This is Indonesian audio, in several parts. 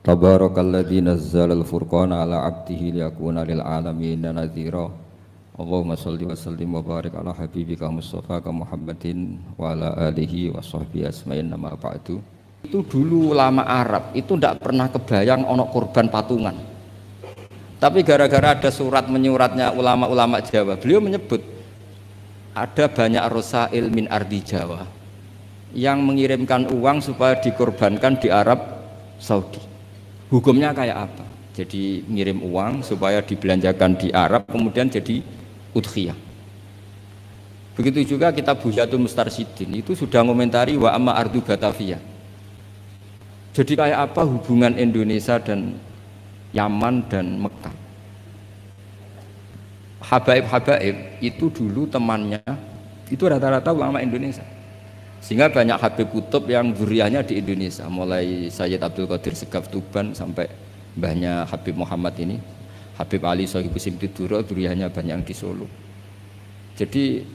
Tabarakalladzi nazzalal furqana ala 'abdihi liyakuna lil 'alamin nadhira. Allahumma shalli wa sallim wa barik ala habibika Mustafa Muhammadin wa ala alihi wa sahbihi asma'in nama ba'du. Itu dulu ulama Arab itu tidak pernah kebayang ono korban patungan. Tapi gara-gara ada surat menyuratnya ulama-ulama Jawa, beliau menyebut ada banyak rosail min ardi Jawa yang mengirimkan uang supaya dikorbankan di Arab Saudi. Hukumnya kayak apa? Jadi ngirim uang supaya dibelanjakan di Arab kemudian jadi udhiyah. Begitu juga kitab Buhyatul Mustarsyidin itu sudah ngomentari wa amma ardu Batavia. Jadi kayak apa hubungan Indonesia dan Yaman dan Mekah. Habaib-habaib itu dulu temannya itu rata-rata ulama Indonesia. Sehingga banyak Habib Kutub yang zuriyahnya di Indonesia, mulai Sayyid Abdul Qadir Segaf Tuban sampai banyak Habib Muhammad ini, Habib Ali Sohibu Simtiduro, zuriyahnya banyak yang di Solo. Jadi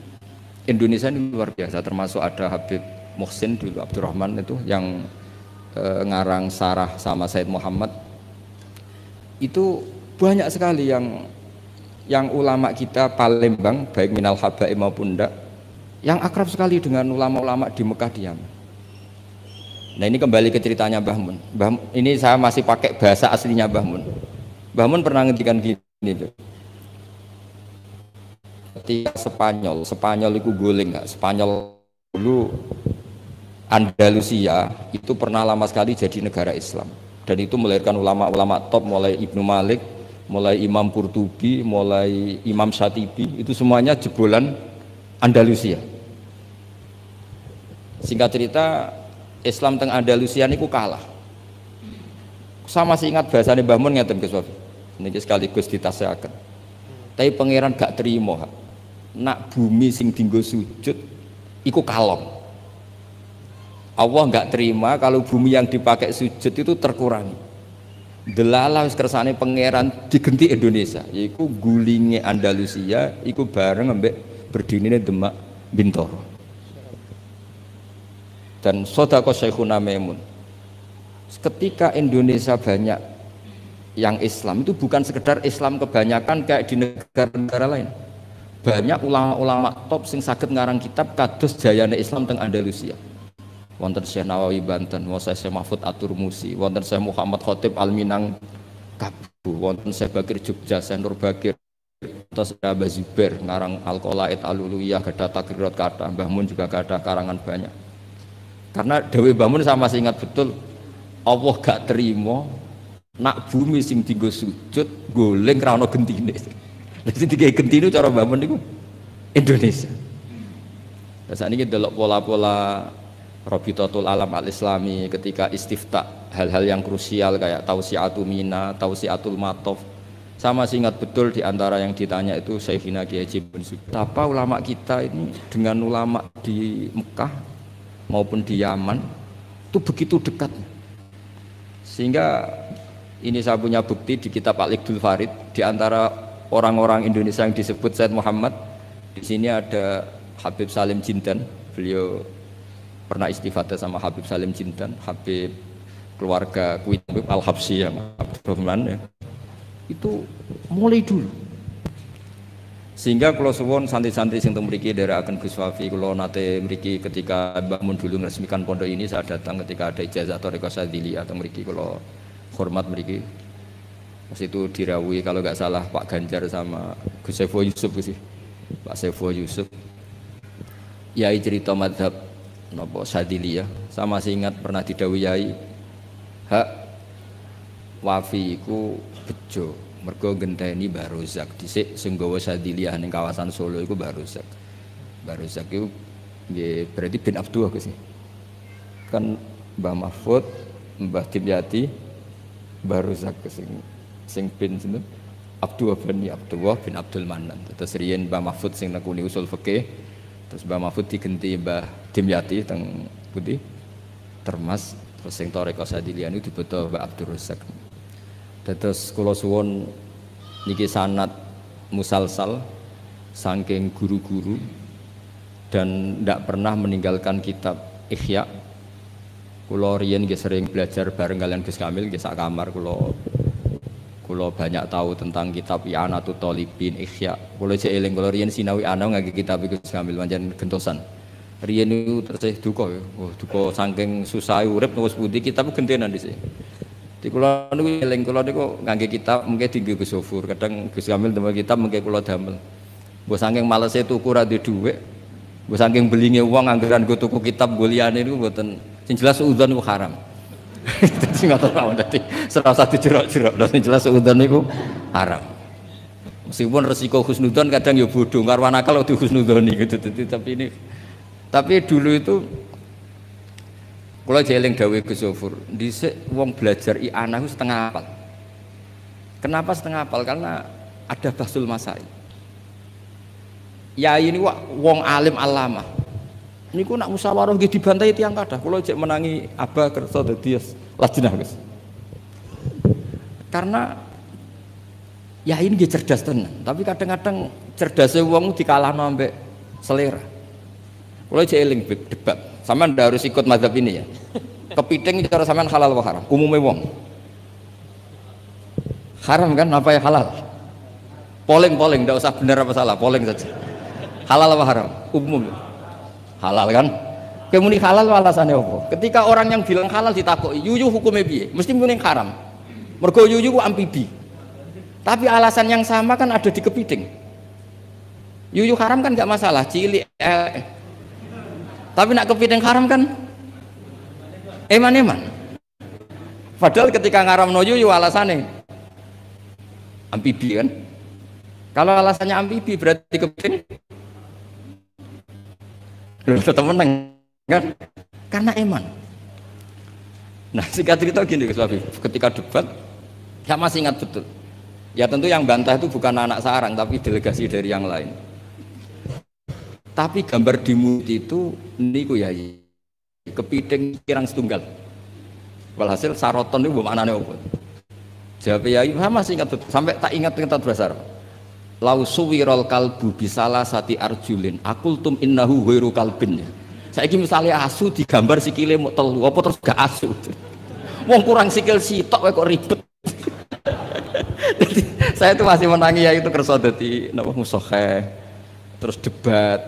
Indonesia ini luar biasa, termasuk ada Habib Muhsin dulu Abdurrahman itu yang ngarang sarah sama Sayyid Muhammad. Itu banyak sekali yang ulama kita Palembang baik minal habaib maupun enggak yang akrab sekali dengan ulama-ulama di Mekah di Yaman. Nah ini kembali ke ceritanya Mbah Mun. Ini saya masih pakai bahasa aslinya Mbah Mun. Mbah Mun pernah ngendikan gini tuh. Ketika Spanyol itu guling nggak? Spanyol dulu Andalusia itu pernah lama sekali jadi negara Islam dan itu melahirkan ulama-ulama top mulai Ibnu Malik, mulai Imam Qurtubi, mulai Imam Syatibi, itu semuanya jebolan Andalusia. Singkat cerita Islam teng Andalusia niku kalah. Sama masih ingat bahasane Mbah Mun ngeten Gus Wafi. Niki sekaligus ditasehaken. Tapi pangeran gak terima. Nak bumi sing dinggo sujud iku kalong. Allah gak terima kalau bumi yang dipakai sujud itu terkurangi. Delala wis kersane pangeran digenti Indonesia, yaiku gulinge Andalusia iku bareng ambek berdinine Demak Bintoro. Dan sodako Syekhuna Maimun, ketika Indonesia banyak yang Islam itu bukan sekedar Islam kebanyakan kayak di negara-negara lain. Banyak ulama-ulama top sing saged ngarang kitab kados jayane Islam teng Andalusia. Wonten Syekh Nawawi Banten, wonten Syekh Mahfud At-Turmusi, wonten Syekh Muhammad Khotib Al-Minang Kabu, wonten Syekh Bakir Jogja, Syekh Nur Bakir, terus Abah Zubair ngarang Al-Qolaid Al-Uluyah, gada Takrirat kata, Mbah Mun juga gada karangan banyak. Karena Dewi Mbah Mun saya masih ingat betul, Allah gak terima nak bumi sing dienggo sujud goleng ra ono gentine. Lha sing digawe gentine cara Mbah Mun niku Indonesia. Lah sakniki delok pola-pola Rabitatul Alam Al-Islami ketika istiftah hal-hal yang krusial kayak Tausiatul Mina, Tausiatul Matof. Saya masih ingat betul di antara yang ditanya itu Syekhina Kiai Haji bin Subur. Betapa ulama kita ini dengan ulama di Mekah maupun di Yaman itu begitu dekat. Sehingga ini saya punya bukti di kitab Al-Iqdul Farid di antara orang-orang Indonesia yang disebut Said Muhammad. Di sini ada Habib Salim Jindan, beliau pernah istifadah sama Habib Salim Jindan, Habib keluarga Kuwait Al-Habsyi yang Abdurrahman ya. Itu mulai dulu. Sehingga kalau suwon santri-santri sing teng mriki nderekaken Gus Wafi, kula nate mriki ketika Mbah Mun dulu meresmikan pondok ini saya datang ketika ada ijazah Thariqah Syadziliyah teng mriki kula hormat mriki. Pas itu dirawuhi kalau enggak salah Pak Ganjar sama Gus Saiful Yusuf sih. Pak Saiful Yusuf. Yai cerita mazhab napa Syadziliyah. Saya masih ingat pernah didhawuhi Yai, "Hak Wafi iku bejo." Mergo genteni Mbah Rozak dhisik sing gawa Syadziliyah ning kawasan Solo iku Mbah Rozak. Mbah Rozak iku nggih berarti bin Abdullah sih. Kan Mbah Mahfud, Mbah Dimyati, Mbah Rozak sing bin sinten? Abdullah bin Abdul Manan. Terus riyen Mbah Mahfud sing nekuni usul fikih, terus Mbah Mahfud digenti Mbah Dimyati teng Putih Termas, terus sing Thariqah Syadziliyah niku dibeto Mbah Abdul Rozak. Terus kula suwun niki sanad musalsal saking guru-guru dan tidak pernah meninggalkan kitab Ihya Kula riyen nggih sering belajar bareng kalian Gus Kamil nggih sak kamar kula banyak tahu tentang kitab I'anatut Thalibin Ihya. Kula jek eling kula riyen sinau ana ngangge kitab Gus Kamil pancen gentosan. Riyen niku terus duka ya. Oh, duka saking susah urip wis pundi kitab gentenan dhisik. Di kula niku eling kula niku ngangge kitab mengke dinggo Gus Sofur. Kadang Gus Kamil damel kitab mengke kula damel. Mbok saking malese tuku ra duwe dhuwit. Mbok saking belinge wong anggaran go tuku kitab go liyane niku mboten sing jelas udzon niku haram. Dadi ngoten mawon dadi serasa dijerok-jerok. Lha sing jelas udzon niku haram. Meskipun resiko husnudzon kadang ya bodoh karwan akal di husnudzoni gitu. Tapi dulu itu kula jeling dawuh Gus Sofur, dhisik wong belajar i'anah setengah hafal. Kenapa setengah hafal? Karena ada bahsul masai. Ya ini wong alim alama. Niku nak musyawarah nggih dibantai tiyang kathah. Kula jek menangi Abah kersa dadi lajnah, Gus. Karena ya ini nggih cerdas tenan, tapi kadang-kadang cerdasnya wong dikalahno ambek selera. Kula jek eling debat. Sampeyan ndak harus ikut mazhab ini ya. Kepiting cara sampean halal apa haram? Umumnya wong. Haram kan apa ya halal? Polling ndak usah benar apa salah, polling saja. Halal apa haram? Umum. Halal kan? Kemuni halal alasannya apa? Ketika orang yang bilang halal ditakoki, yuyu hukumnya piye? Mesti muni haram. Mergo yuyu ku amfibi. Tapi alasan yang sama kan ada di kepiting. Yuyu haram kan enggak masalah, cilik tapi nak kepiting haram kan eman-eman. Padahal ketika ngaramno yuyu alasannya amfibi kan? Kalau alasannya amfibi berarti kepiting tetap menang kan? Karena eman. Nah singkat cerita gini Gus Habib, ketika debat saya masih ingat betul ya tentu yang bantah itu bukan anak sarang tapi delegasi dari yang lain, tapi gambar di mulut itu niku ya kepiting kirang setunggal walhasil saroton itu maknanya apa jawab ya saya masih ingat betul sampai tak ingat berasar lau suwirol kalbu bisalah sati arjulin akultum innahu ghairu kalbin. Saiki misalnya asu digambar sikile mok telu apa terus gak asu. Wong kurang sikil sitok kok ribet. Jadi, saya itu masih menangi ya itu kersa dadi napa musakhe terus debat.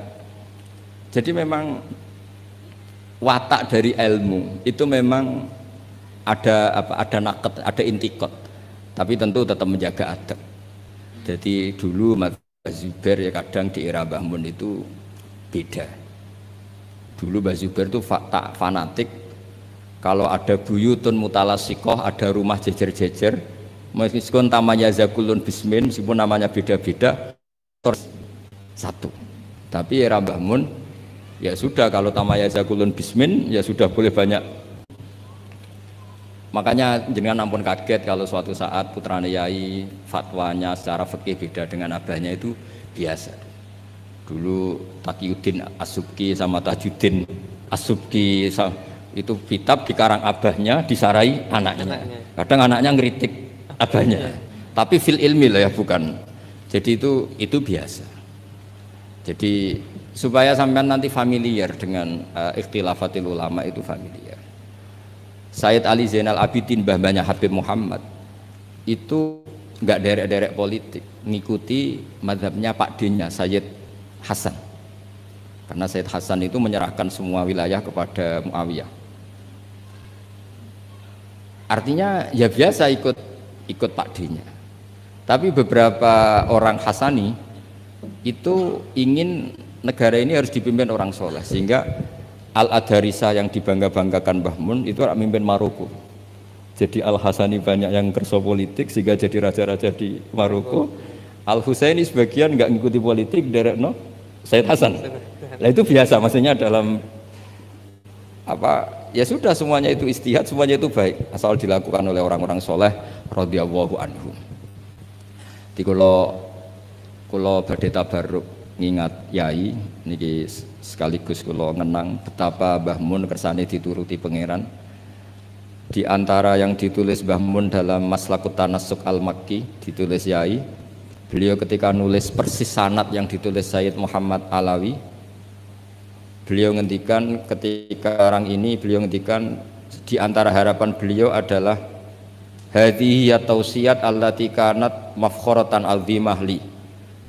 Jadi memang watak dari ilmu itu memang ada naket, ada intikot. Tapi tentu tetap menjaga adab. Jadi dulu Mas Zubair ya kadang di era Mbah Mun itu beda. Dulu Mbah Zubair itu tak fanatik. Kalau ada buyutun mutalasikoh, ada rumah jejer-jejer, meskipun namanya Zakulun Bismin, meskipun namanya beda-beda, terus satu. Tapi era Mbah Mun ya sudah kalau namanya Zakulun Bismin ya sudah boleh banyak. Makanya jenengan ampun kaget kalau suatu saat putrane yai fatwanya secara fikih beda dengan abahnya itu biasa. Dulu Taqiyuddin As-Subki sama Tajuddin As-Subki itu kitab dikarang abahnya disarai anaknya. Kadang anaknya ngeritik abahnya. Tapi fil ilmi lah ya bukan. Jadi itu biasa. Jadi supaya sampean nanti familiar dengan ikhtilafatil ulama itu familiar. Sayyid Ali Zainal Abidin mbah-mbahnya Habib Muhammad itu enggak derek-derek politik, ngikuti mazhabnya Pak D-nya Sayyid Hasan. Karena Sayyid Hasan itu menyerahkan semua wilayah kepada Muawiyah. Artinya ya biasa ikut Pak D-nya. Tapi beberapa orang Hasani itu ingin negara ini harus dipimpin orang soleh sehingga Al-Adarisa yang dibangga-banggakan Mbah Mun itu mimpin Maroko. Jadi Al-Hasani banyak yang kerso politik sehingga jadi raja-raja di Maroko. Al-Husaini sebagian nggak ngikuti politik derek no Sayyid Hasan. Nah itu biasa maksudnya dalam apa ya sudah semuanya itu istihad, semuanya itu baik asal dilakukan oleh orang-orang soleh radhiyallahu anhum. Di kula badhe tabarruk ngingat yai niki sekaligus kula ngenang betapa Mbah Mun kersane dituruti pangeran. Di antara yang ditulis Mbah Mun dalam Maslakut Tanassuk Al-Makki ditulis yai, beliau ketika nulis persis sanad yang ditulis Sayyid Muhammad Alawi, beliau ngendikan ketika orang ini beliau ngendikan di antara harapan beliau adalah hadhihi tausiyat allati kanat mafkhoratan azimah li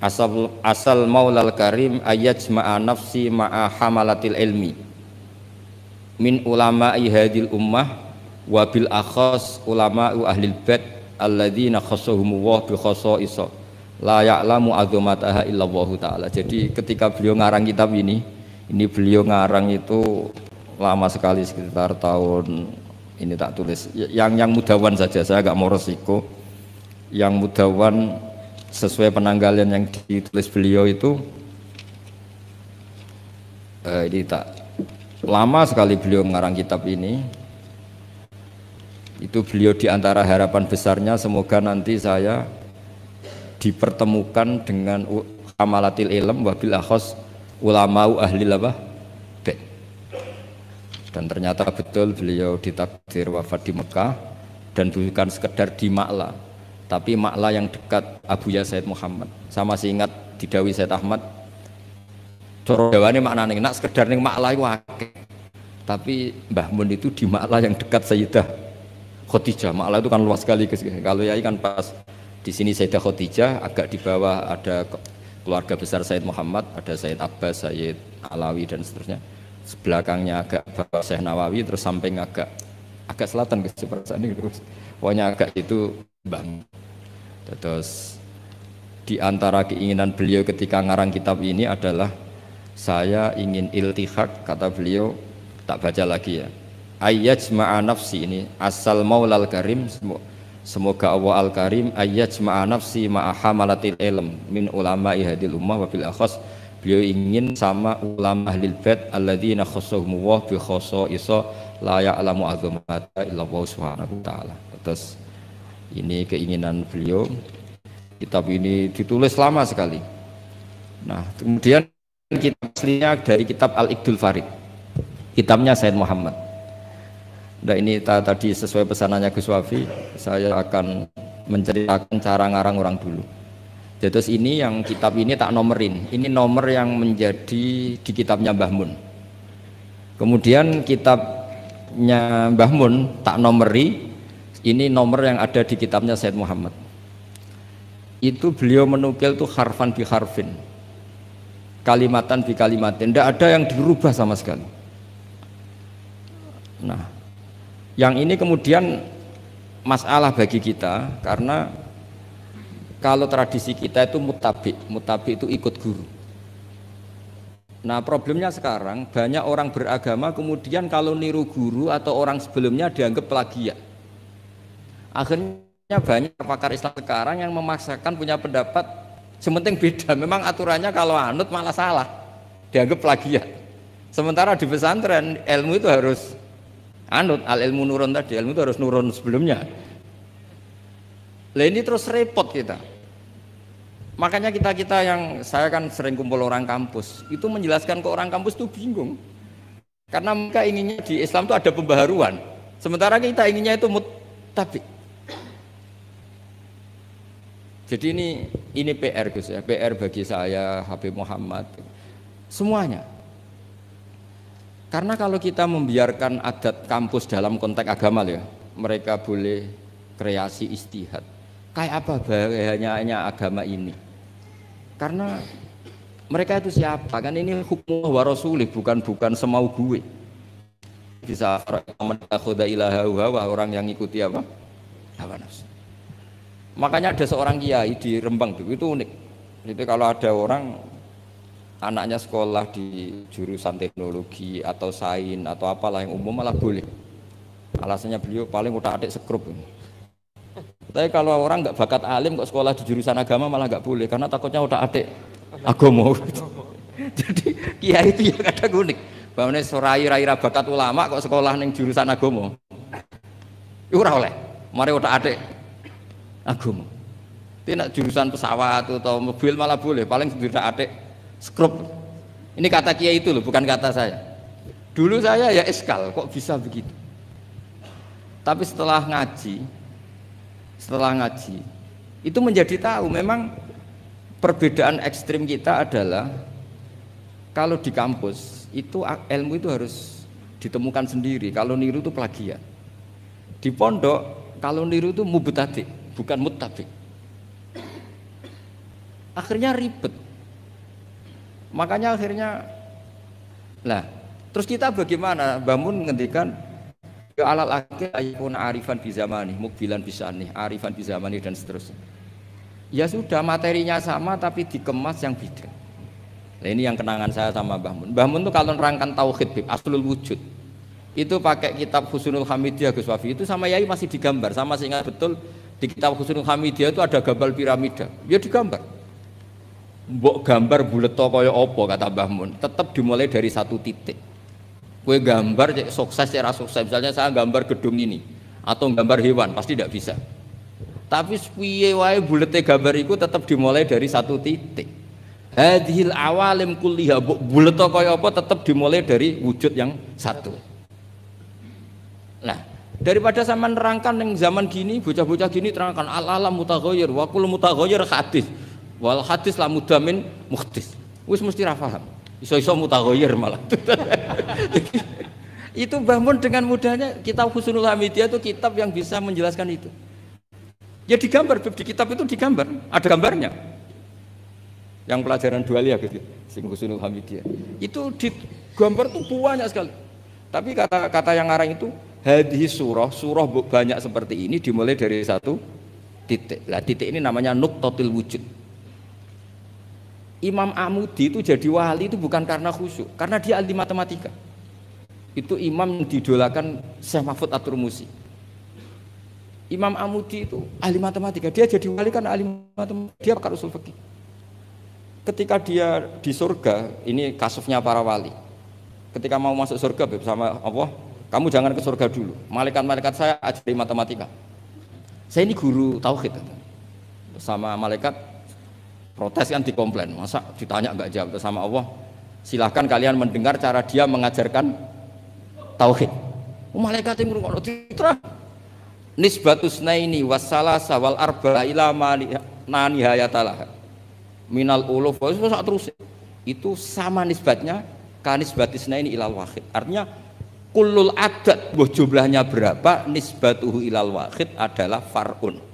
asal maulal karim ayajma'a nafsi ma'a hamalatil ilmi min ulama'i hadil ummah wa bil akhas ulama'u ahlil bait alladzina khassahumullah bi khassa'isa la ya'lamu azamataha illallah ta'ala. Jadi ketika beliau ngarang kitab ini beliau ngarang itu lama sekali, sekitar tahun ini tak tulis yang mudawan saja, saya agak mau resiko yang mudawan sesuai penanggalan yang ditulis beliau itu ini tak lama sekali beliau mengarang kitab ini. Itu beliau diantara harapan besarnya semoga nanti saya dipertemukan dengan hamalatil ilm wabil akhos ulama'u ahli labah. Dan ternyata betul beliau ditakdir wafat di Mekah, dan bukan sekedar di Ma'la, tapi Ma'la yang dekat Abuya Said Muhammad. Saya masih ingat didawi Said Ahmad, coro Jawane maknane nak sekedar ning Ma'la iku akeh. Tapi Mbah Mun itu di Ma'la yang dekat Sayyidah Khadijah. Ma'la itu kan luas sekali. Kalau Yai kan pas di sini Sayyidah Khadijah, agak di bawah ada keluarga besar Said Muhammad, ada Said Abbas, Said Alawi dan seterusnya. Sebelakangnya agak bawah Syekh Nawawi, terus samping agak selatan seperti ini, terus pokoknya agak itu bang. Terus di antara keinginan beliau ketika ngarang kitab ini adalah saya ingin iltihak, kata beliau, tak baca lagi ya, ayyajma'a nafsi, ini asal maulal karim, semoga Allah al-karim ayyajma'a nafsi ma'a hamalatil ilm min ulama'i hadil ummah wabil akhas. Beliau ingin sama ulama ahlil bait alladzina khassahumullah bi khassa'isa la ya'lamu azamata illallah subhanahu wa ta'ala. Terus ini keinginan beliau. Kitab ini ditulis lama sekali. Nah, kemudian kitab aslinya dari kitab Al-Iqdul Farid, kitabnya Said Muhammad. Nah, ini tadi sesuai pesanannya Gus Wafi, saya akan menceritakan cara ngarang orang dulu. Terus ini yang kitab ini tak nomerin, ini nomor yang menjadi di kitabnya Mbah Mun. Kemudian kitabnya Mbah Mun tak nomeri, ini nomor yang ada di kitabnya Said Muhammad. Itu beliau menukil tuh harfan bi harfin, kalimatan bi kalimatin, tidak ada yang dirubah sama sekali. Nah, yang ini kemudian masalah bagi kita, karena kalau tradisi kita itu mutabi itu ikut guru. Nah, problemnya sekarang banyak orang beragama kemudian kalau niru guru atau orang sebelumnya dianggap plagiat. Akhirnya banyak pakar Islam sekarang yang memaksakan punya pendapat sementing beda, memang aturannya kalau anut malah salah, dianggap plagiat. Sementara di pesantren ilmu itu harus anut, al ilmu nurun tadi, ilmu itu harus nurun sebelumnya. Lah ini terus repot kita. Makanya kita yang saya kan sering kumpul orang kampus, itu menjelaskan ke orang kampus itu bingung. Karena mereka inginnya di Islam itu ada pembaharuan, sementara kita inginnya itu mutabi. Jadi ini PR Gus ya, PR bagi saya, Habib Muhammad, semuanya. Karena kalau kita membiarkan adat kampus dalam konteks agama ya, mereka boleh kreasi istihad. Kayak apa bahayanya agama ini? Karena mereka itu siapa? Kan ini hukum wa rasulih, bukan semau gue. Bisa menakhuda ilaha wa orang yang ikuti apa? Hawa nafsu. Makanya ada seorang kiai di Rembang itu unik. Jadi kalau ada orang anaknya sekolah di jurusan teknologi atau sains atau apalah yang umum malah boleh. Alasannya beliau paling utak-atik sekrup. Tapi kalau orang nggak bakat alim kok sekolah di jurusan agama malah nggak boleh karena takutnya utak-atik agama. Jadi kiai itu yang kadang unik. Bahwa rai-rai bakat ulama kok sekolah ning jurusan agama. Iku ora oleh. Mari utak-atik agama. Tidak jurusan pesawat atau mobil malah boleh, paling utak-atik skrup. Ini kata kiai itu loh, bukan kata saya. Dulu saya ya eskal, kok bisa begitu. Tapi setelah ngaji itu menjadi tahu memang perbedaan ekstrim kita adalah kalau di kampus itu ilmu itu harus ditemukan sendiri, kalau niru itu plagiat. Di pondok kalau niru itu mubtadi, bukan muttabi. Akhirnya ribet. Makanya akhirnya lah, terus kita bagaimana? Bangun ngendikan ya alal akil ayakun arifan bi zamani, mukbilan bisani, arifan bi zamani dan seterusnya. Ya sudah materinya sama tapi dikemas yang beda. Nah, ini yang kenangan saya sama Mbah Mun. Mbah Mun tuh kalau nerangkan tauhid aslul wujud itu pakai kitab Husnul Hamidiyah Gus Wafi, itu sama Yai masih digambar. Sama saya ingat betul di kitab Husnul Hamidiyah itu ada gambar piramida, ya digambar. Mbok gambar bulet kaya apa kata Mbah Mun, tetap dimulai dari satu titik. Kue gambar sukses ya sukses, misalnya saya gambar gedung ini atau gambar hewan pasti tidak bisa. Tapi piye wae bulete gambar itu tetap dimulai dari satu titik. Hadhil awalim kulliha bulet kaya apa tetap dimulai dari wujud yang satu. Nah, daripada sama nerangkan yang zaman gini, bocah-bocah gini terangkan al-alam mutaghayyir wa kullu mutaghayyir hadis. Wal hadis la mudamin muhdis. Wis mesti ra paham. Iso-iso mutaghayyir malah. Itu bangun dengan mudahnya kitab Husnul Hamidiyah itu kitab yang bisa menjelaskan itu. Ya digambar di kitab itu digambar, ada gambarnya. Yang pelajaran dualia gitu, sing Husnul Hamidiyah. Itu digambar tuh banyak sekali. Tapi kata yang ngarang itu hadis surah banyak seperti ini dimulai dari satu titik. Lah titik ini namanya nuqtatul wujud. Imam Amudi itu jadi wali itu bukan karena khusyuk, karena dia ahli matematika. Itu imam yang didolakan Syekh Mahfud At-Turmusi. Imam Amudi itu ahli matematika, dia jadi wali kan ahli matematika, dia pakar usul fikih. Ketika dia di surga, ini kasusnya para wali. Ketika mau masuk surga bersama Allah, kamu jangan ke surga dulu. Malaikat-malaikat saya ajari matematika. Saya ini guru tauhid. Sama malaikat protes kan dikomplain, masa ditanya nggak jawab sama Allah. Silahkan kalian mendengar cara dia mengajarkan tauhid. Malaikat yang ngurung titra nisbatus naini wassalasa wal arba ila nani hayatalah minal uluf terus itu sama nisbatnya kanisbatis naini ilal wahid. Artinya kullul adat jumlahnya berapa nisbatuhu ilal wahid adalah far'un.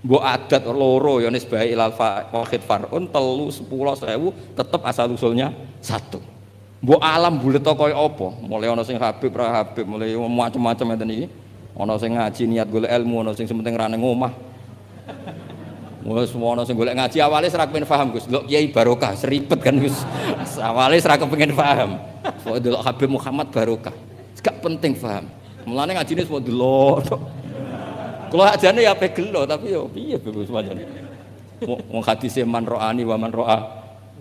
Mbok adat loro ya nisbahe ilal wahid far'un 3 10 1000 tetap asal usulnya satu. Mbok alam bulet kaya apa? Mulai ana sing Habib ra Habib, mulai macam-macam ngeten iki. Ana sing ngaji niat golek ilmu, ana sing penting ra nang omah. Wes ana sing golek ngaji awale ora kepengin paham Gus. Delok Kiai Barokah seribet kan Gus. Awale ora kepengin paham. Kok delok Habib Muhammad Barokah. Gak penting paham. Mulane ngajine semua delok. Kalau ajane ya pe gelo tapi yo piye Gus pancen. Wong hadise man ro'ani wa man ro'a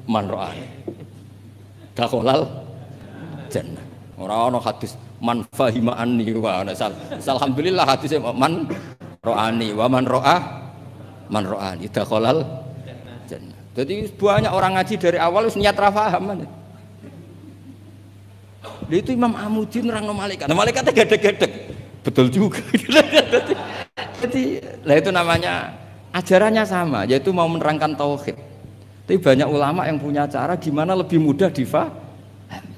man ro'ani. Dakhalal jannah. Ora ana hadis man fahima anni wa ana alhamdulillah hadis man ro'ani wa man ro'a man ro'ani dakhalal jannah. Jadi banyak orang ngaji dari awal wis niat ra paham. Itu Imam Amudi nerangno malaikat. Nah, malaikatnya gedek-gedek. Betul juga. Jadi lah itu namanya ajarannya sama, yaitu mau menerangkan tauhid. Tapi banyak ulama yang punya cara gimana lebih mudah difahami.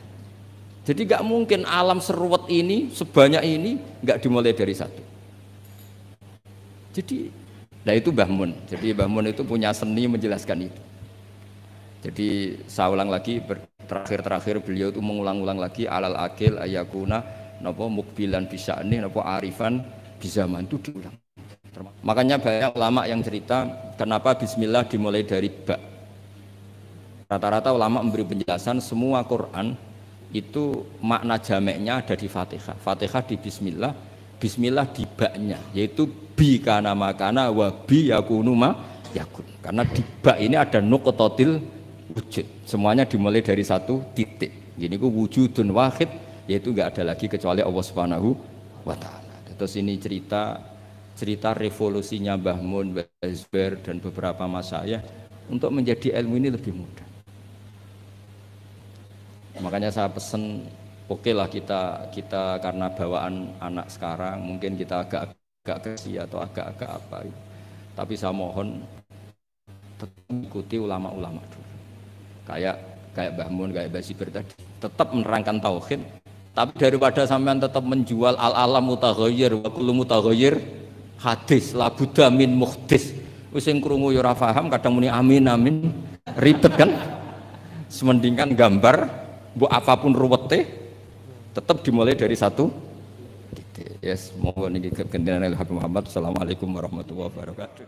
Jadi nggak mungkin alam seruat ini sebanyak ini nggak dimulai dari satu. Jadi, nah itu Mbah Mun. Jadi Mbah Mun itu punya seni menjelaskan itu. Jadi saya ulang lagi terakhir beliau itu mengulang-ulang lagi alal akil ayakuna napa mukbilan bisa'ni napa arifan bizaman itu diulang. Makanya banyak ulama yang cerita kenapa bismillah dimulai dari ba. Rata-rata ulama memberi penjelasan semua Quran itu makna jameknya ada di Fatihah. Fatihah di bismillah, bismillah di ba-nya yaitu bi kana makana wa bi yakunu ma yakun. Karena di ba ini ada nuqtatil wujud. Semuanya dimulai dari satu titik. Ini ku wujudun wahid yaitu enggak ada lagi kecuali Allah Subhanahu wa taala. Terus ini cerita revolusinya Mbah Mun, Mbah Zubair dan beberapa masyayikh untuk menjadi ilmu ini lebih mudah. Makanya saya pesen oke lah kita karena bawaan anak sekarang mungkin kita agak kesi atau agak apa. Tapi saya mohon tetap ikuti ulama-ulama dulu. Kayak Mbah Mun, kayak Mbah Zubair tadi tetap menerangkan tauhid Tapi daripada sampean tetap menjual al-alam mutaghayyir wa kullu mutaghayyir hadis la budda min muhdis. Wis sing krungu yo ora paham, kadang muni amin amin ribet kan. Semendingkan gambar mbok apapun ruwete tetap dimulai dari satu titik. Yes, monggo niki gendane Habib Muhammad. Assalamualaikum warahmatullahi wabarakatuh.